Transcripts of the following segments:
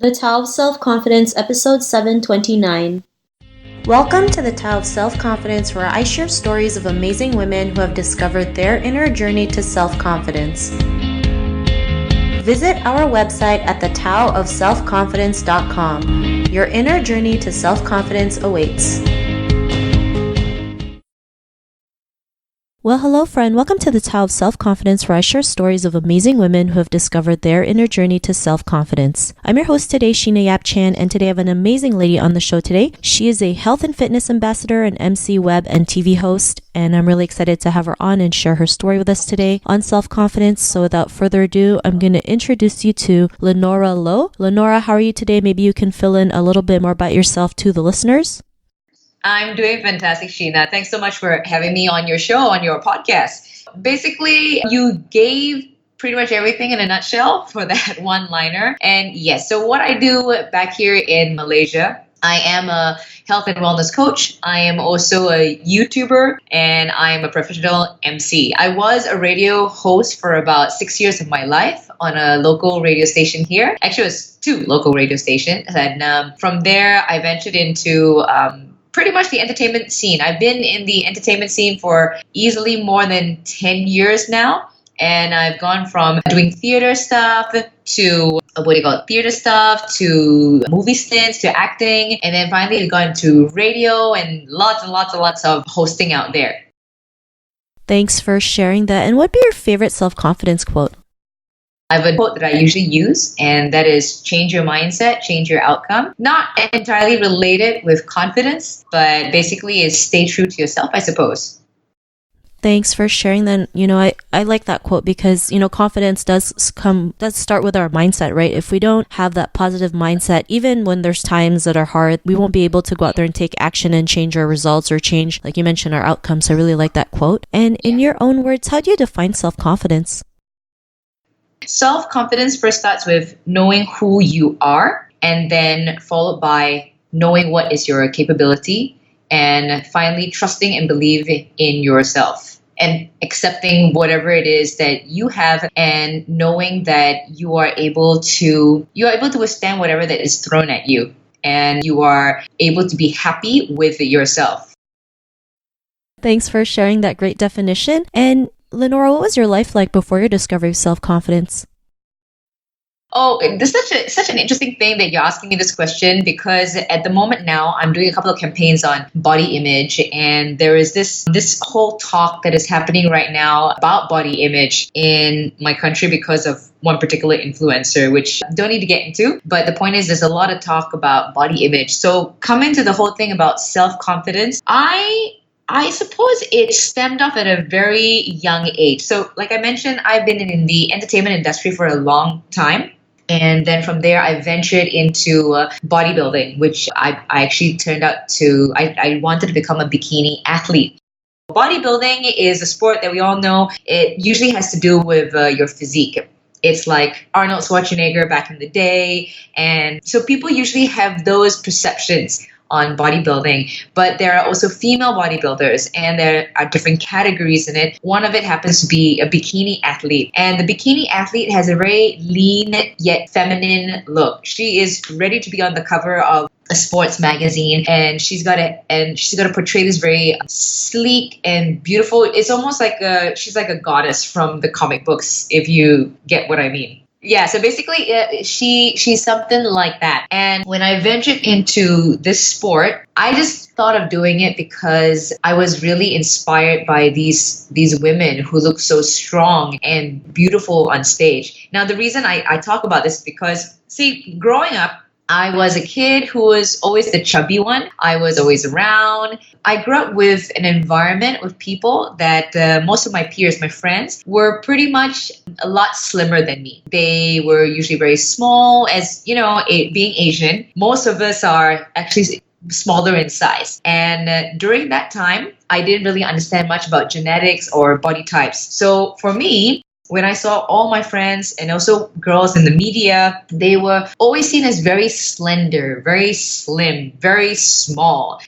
The Tao of Self-Confidence, Episode 729. Welcome to the Tao of Self-Confidence, where I share stories of amazing women who have discovered their inner journey to self-confidence. Visit our website at thetaoofselfconfidence.com. Your inner journey to self-confidence awaits. Well, hello friend. Welcome to the Tao of Self-Confidence, where I share stories of amazing women who have discovered their inner journey to self-confidence. I'm your host today, Sheena Yap Chan, and today I have an amazing lady on the show today. She is a health and fitness ambassador, an MC, web, and TV host, and I'm really excited to have her on and share her story with us today on self-confidence. So without further ado, I'm going to introduce you to Linora Low. Linora, how are you today? Maybe you can fill in a little bit more about yourself to the listeners. I'm doing fantastic, Sheena. Thanks so much for having me on your show, on your podcast. Basically, you gave pretty much everything in a nutshell for that one-liner. And yes, so what I do back here in Malaysia, I am a health and wellness coach. I am also a YouTuber, and I am a professional MC. I was a radio host for about 6 years of my life on a local radio station here. Actually, it was 2 local radio stations. And from there, I ventured into pretty much the entertainment scene. I've been in the entertainment scene for easily more than 10 years now. And I've gone from doing theater stuff to theater stuff to movie stints to acting. And then finally I've gone to radio and lots of hosting out there. Thanks for sharing that. And what'd be your favorite self-confidence quote? I have a quote that I usually use, and that is change your mindset, change your outcome. Not entirely related with confidence, but basically is stay true to yourself, I suppose. Thanks for sharing that. I like that quote because, confidence does start with our mindset, right? If we don't have that positive mindset, even when there's times that are hard, we won't be able to go out there and take action and change our results or change, like you mentioned, our outcomes. So I really like that quote. And in your own words, how do you define self-confidence? Self-confidence first starts with knowing who you are, and then followed by knowing what is your capability, and finally trusting and believing in yourself and accepting whatever it is that you have, and knowing that you are able to withstand whatever that is thrown at you, and you are able to be happy with yourself. Thanks for sharing that great definition. And Linora, what was your life like before your discovery of self-confidence? Oh, this is such an interesting thing that you're asking me this question, because at the moment now I'm doing a couple of campaigns on body image, and there is this whole talk that is happening right now about body image in my country because of one particular influencer, which I don't need to get into. But the point is, there's a lot of talk about body image. So coming to the whole thing about self-confidence, I suppose it stemmed off at a very young age. So like I mentioned, I've been in the entertainment industry for a long time. And then from there, I ventured into bodybuilding, which I actually turned out to, I wanted to become a bikini athlete. Bodybuilding is a sport that we all know. It usually has to do with your physique. It's like Arnold Schwarzenegger back in the day. And so people usually have those perceptions on bodybuilding, but there are also female bodybuilders, and there are different categories in it. One of it happens to be a bikini athlete, and the bikini athlete has a very lean yet feminine look. She is ready to be on the cover of a sports magazine, and she's got to portray this very sleek and beautiful. It's almost like she's like a goddess from the comic books, if you get what I mean. Yeah, so basically she's something like that. And when I ventured into this sport, I just thought of doing it because I was really inspired by these women who look so strong and beautiful on stage. Now, the reason I talk about this is because, see, growing up, I was a kid who was always the chubby one. I was always around. I grew up with an environment with people that most of my peers, my friends, were pretty much a lot slimmer than me. They were usually very small. As you know, being Asian, most of us are actually smaller in size. And during that time, I didn't really understand much about genetics or body types. So for me, when I saw all my friends and also girls in the media, they were always seen as very slender, very slim, very small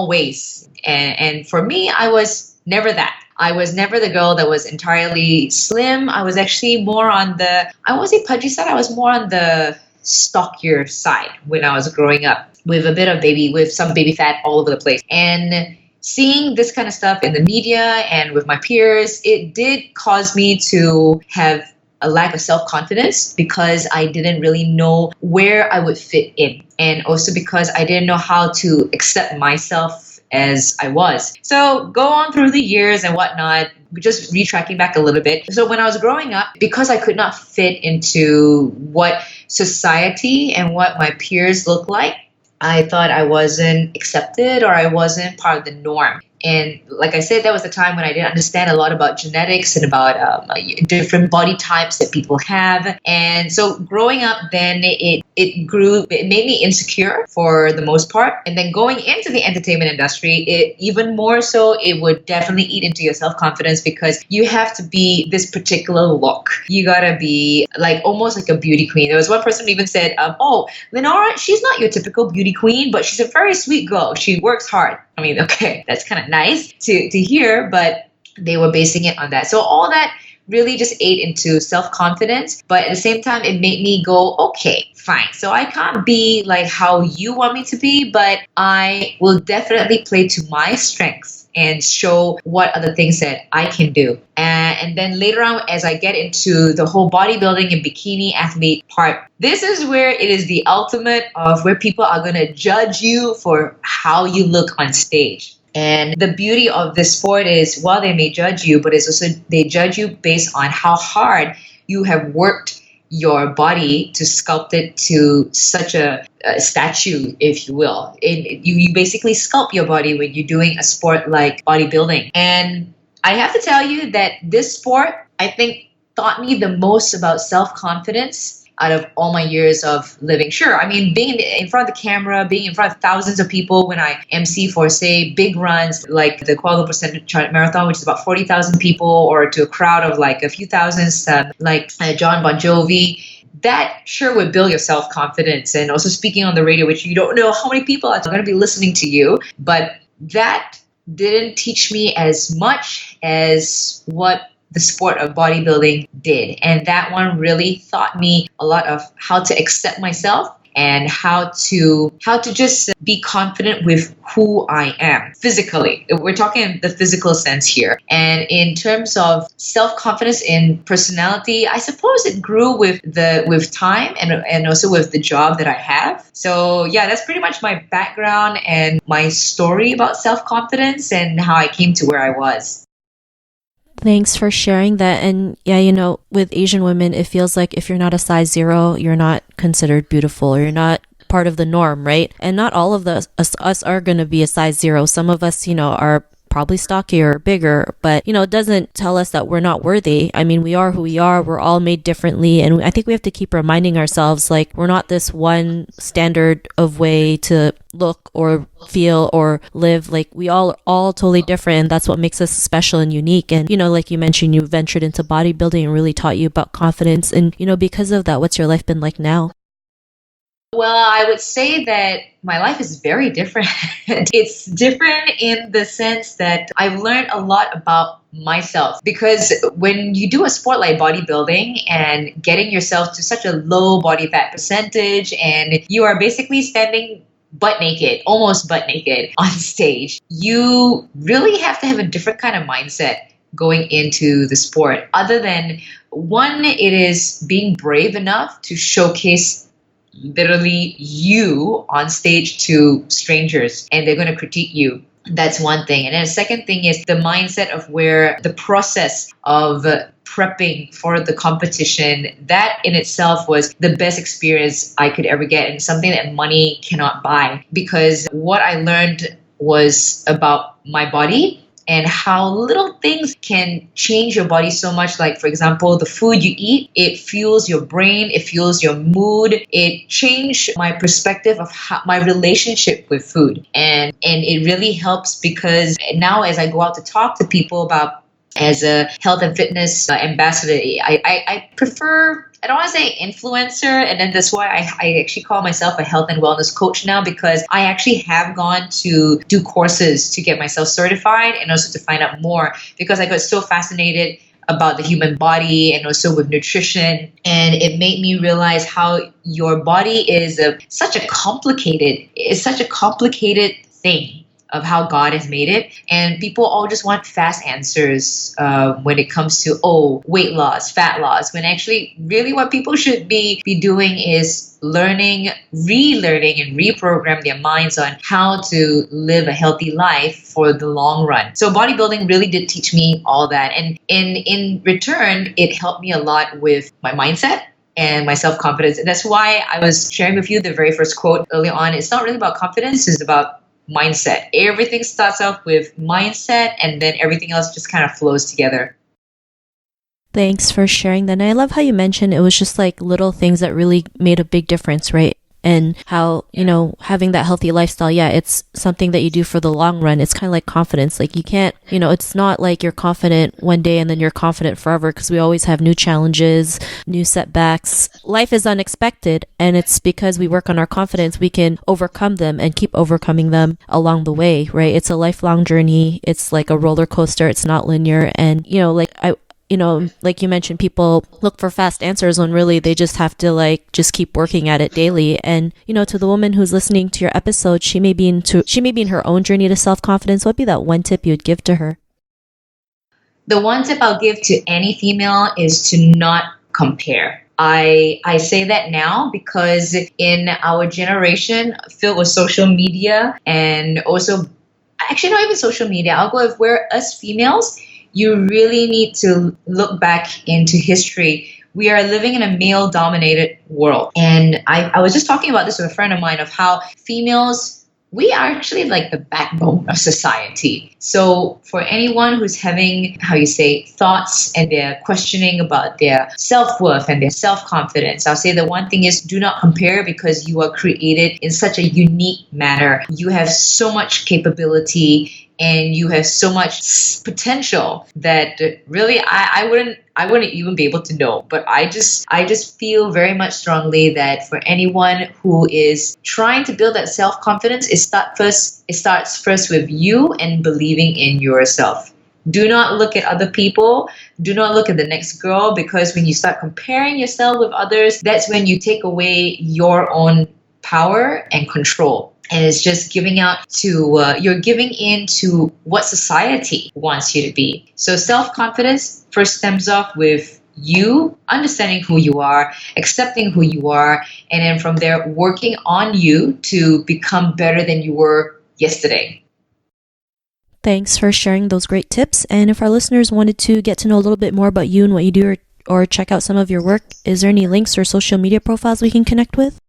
waist. And for me, I was never that. I was never the girl that was entirely slim. I was actually more on the, I won't say pudgy side, I was more on the stockier side when I was growing up, with a bit of with some baby fat all over the place. And seeing this kind of stuff in the media and with my peers, it did cause me to have a lack of self-confidence because I didn't really know where I would fit in. And also because I didn't know how to accept myself as I was. So go on through the years and whatnot, just retracking back a little bit. So when I was growing up, because I could not fit into what society and what my peers look like, I thought I wasn't accepted or I wasn't part of the norm. And like I said, that was the time when I didn't understand a lot about genetics and about different body types that people have. And so growing up, then it made me insecure for the most part. And then going into the entertainment industry, it even more so, it would definitely eat into your self-confidence because you have to be this particular look. You gotta be like almost like a beauty queen. There was one person who even said, oh, Linora, she's not your typical beauty queen, but she's a very sweet girl. She works hard. I mean, okay, that's kind of nice to hear, but they were basing it on that. So all that really just ate into self-confidence. But at the same time, it made me go, okay, fine. So I can't be like how you want me to be, but I will definitely play to my strengths and show what are the things that I can do. And then later on, as I get into the whole bodybuilding and bikini athlete part, this is where it is the ultimate of where people are going to judge you for how you look on stage. And the beauty of this sport is, while they may judge you, but it's also they judge you based on how hard you have worked your body to sculpt it to such a statue, if you will. You basically sculpt your body when you're doing a sport like bodybuilding. And I have to tell you that this sport, I think, taught me the most about self-confidence out of all my years of living. Sure, I mean, being in front of the camera, being in front of thousands of people when I MC for, say, big runs like the Kuala Lumpur Marathon, which is about 40,000 people, or to a crowd of like a few thousands, like John Bon Jovi, that sure would build your self-confidence. And also speaking on the radio, which you don't know how many people are going to be listening to you, but that didn't teach me as much as what the sport of bodybuilding did. And that one really taught me a lot of how to accept myself and how to just be confident with who I am physically. We're talking in the physical sense here. And in terms of self-confidence in personality, I suppose it grew with time and also with the job that I have. So yeah, that's pretty much my background and my story about self-confidence and how I came to where I was. Thanks for sharing that. And yeah, with Asian women, it feels like if you're not a size 0, you're not considered beautiful, or you're not part of the norm, right? And not all of us are going to be a size 0. Some of us, are probably stockier or bigger, but it doesn't tell us that we're not worthy. I mean, we are who we are. We're all made differently, and I think we have to keep reminding ourselves, like, we're not this one standard of way to look or feel or live. Like, we all are all totally different, and that's what makes us special and unique. And like you mentioned, you ventured into bodybuilding and really taught you about confidence. And because of that, what's your life been like now? Well, I would say that my life is very different. It's different in the sense that I've learned a lot about myself, because when you do a sport like bodybuilding and getting yourself to such a low body fat percentage, and you are basically standing butt naked, almost butt naked on stage, you really have to have a different kind of mindset going into the sport. Other than, one, it is being brave enough to showcase literally you on stage to strangers, and they're going to critique you. That's one thing. And then the second thing is the mindset of where the process of prepping for the competition, that in itself was the best experience I could ever get, and something that money cannot buy. Because what I learned was about my body and how little things can change your body so much. Like, for example, the food you eat, it fuels your brain, it fuels your mood. It changed my perspective of my relationship with food. And it really helps, because now as I go out to talk to people about, as a health and fitness ambassador, I prefer, I don't want to say influencer, and then that's why I actually call myself a health and wellness coach now, because I actually have gone to do courses to get myself certified and also to find out more, because I got so fascinated about the human body and also with nutrition. And it made me realize how your body is such a complicated thing of how God has made it. And people all just want fast answers when it comes to, weight loss, fat loss, when actually really what people should be doing is learning, relearning, and reprogram their minds on how to live a healthy life for the long run. So bodybuilding really did teach me all that. And in return, it helped me a lot with my mindset and my self-confidence. And that's why I was sharing with you the very first quote early on. It's not really about confidence, it's about mindset. Everything starts off with mindset, and then everything else just kind of flows together. Thanks for sharing that. And I love how you mentioned it was just like little things that really made a big difference, right? And how, having that healthy lifestyle, it's something that you do for the long run. It's kind of like confidence. Like you can't, it's not like you're confident one day and then you're confident forever, because we always have new challenges, new setbacks. Life is unexpected, and it's because we work on our confidence, we can overcome them and keep overcoming them along the way, right? It's a lifelong journey. It's like a roller coaster. It's not linear. And, like you mentioned, people look for fast answers when really they just have to just keep working at it daily. And, to the woman who's listening to your episode, she may be in her own journey to self-confidence. What'd be that one tip you would give to her? The one tip I'll give to any female is to not compare. I say that now because in our generation filled with social media, and also, actually not even social media, I'll go with where us females, you really need to look back into history. We are living in a male-dominated world. And I was just talking about this with a friend of mine of how females, we are actually like the backbone of society. So for anyone who's having, thoughts and they're questioning about their self-worth and their self-confidence, I'll say the one thing is do not compare, because you are created in such a unique manner. You have so much capability and you have so much potential that really I wouldn't even be able to know. But I just feel very much strongly that for anyone who is trying to build that self-confidence, it starts first with you and believing in yourself. Do not look at other people. Do not look at the next girl, because when you start comparing yourself with others, that's when you take away your own power and control. And it's just you're giving in to what society wants you to be. So self-confidence first stems off with you understanding who you are, accepting who you are, and then from there, working on you to become better than you were yesterday. Thanks for sharing those great tips. And if our listeners wanted to get to know a little bit more about you and what you do, or check out some of your work, is there any links or social media profiles we can connect with?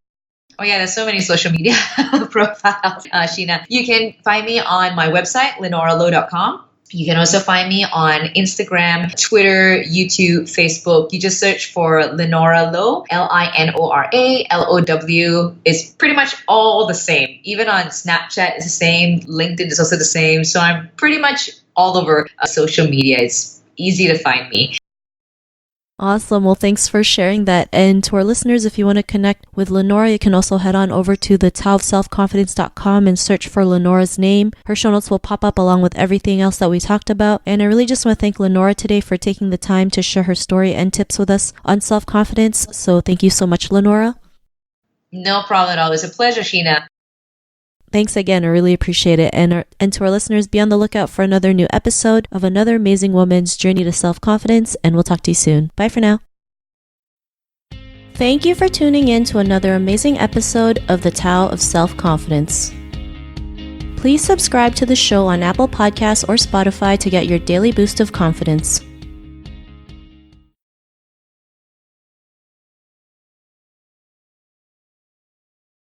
Oh yeah, there's so many social media profiles, Sheena. You can find me on my website, linoralow.com. You can also find me on Instagram, Twitter, YouTube, Facebook. You just search for Linora Low, LINORA LOW. It's pretty much all the same. Even on Snapchat, it's the same. LinkedIn is also the same. So I'm pretty much all over social media. It's easy to find me. Awesome. Well, thanks for sharing that. And to our listeners, if you want to connect with Linora, you can also head on over to the taoofselfconfidence.com and search for Linora's name. Her show notes will pop up along with everything else that we talked about. And I really just want to thank Linora today for taking the time to share her story and tips with us on self-confidence. So thank you so much, Linora. No problem at all. It's a pleasure, Sheena. Thanks again. I really appreciate it. And to our listeners, be on the lookout for another new episode of another amazing woman's journey to self-confidence. And we'll talk to you soon. Bye for now. Thank you for tuning in to another amazing episode of the Tao of Self-Confidence. Please subscribe to the show on Apple Podcasts or Spotify to get your daily boost of confidence.